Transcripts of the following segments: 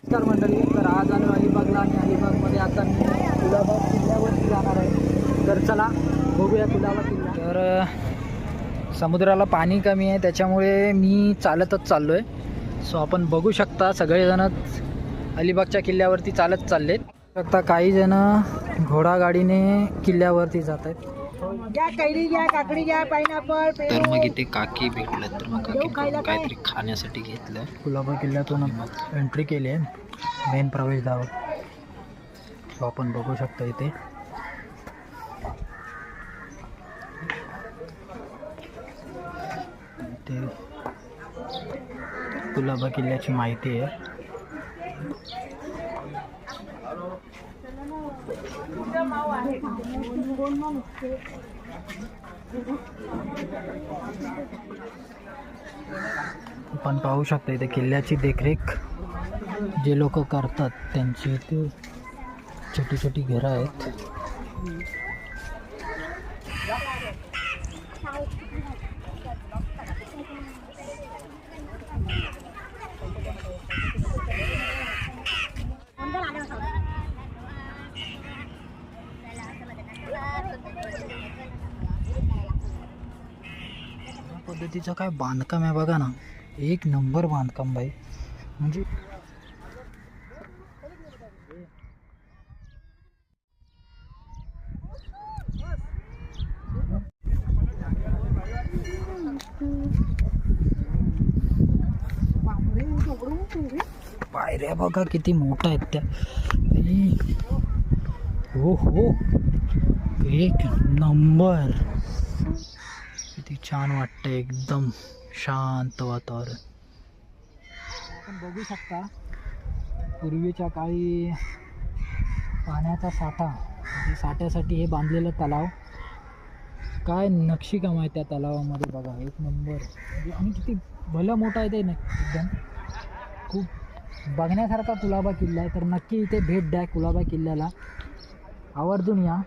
नमस्कार मंडळी. तर आज आलो अलिबागला आणि अलिबागमध्ये आता मी कुलाबा किल्ल्यावरती जाणार आहे. तर चला बघूया कुलाबा किल्ला. तर समुद्राला पाणी कमी आहे त्याच्यामुळे मी चालतच चाललो आहे. सो आपण बघू शकता सगळेजणच अलिबागच्या किल्ल्यावरती चालत चाललेत. शकता काही जण घोडागाडीने किल्ल्यावरती जात आहेत. घ्या कैरी घ्या काकडी घ्या पायनॅपल तर मग इथे काकी भेटलं तर मग काकीकडून काहीतरी खाण्यासाठी घेतलं. कुलाबा किल्ल्यातून एंट्री केली आहे मेन प्रवेशद्वार. सो आपण बघू शकता इथे कुलाबा किल्ल्याची माहिती आहे. आपण पाहू शकता इथे किल्ल्याची देखरेख जे लोक करतात त्यांची इथे छोटी छोटी घरं आहेत. पद्धतीचं काय बांधकाम आहे बघा ना, एक नंबर बांधकाम बाई. म्हणजे पायऱ्या बघा किती मोठ्या आहेत त्या. हो हो, एक नंबर. किती छान वाटतं, एकदम शांत वातावरण. आपण बघू शकता पूर्वीच्या काळी पाण्याचा साठा, म्हणजे साठ्यासाठी हे बांधलेलं तलाव. काय नक्षीकाम आहे त्या तलावामध्ये बघा, एक नंबर. आणि किती भलं मोठा आहे ते ना, एकदम खूप बघण्यासारखा कुलाबा किल्ला आहे. तर नक्की इथे भेट द्या कुलाबा किल्ल्याला, आवर्जून या.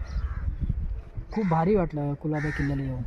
खूप भारी वाटलं कुलाबा किल्ल्याला येऊन.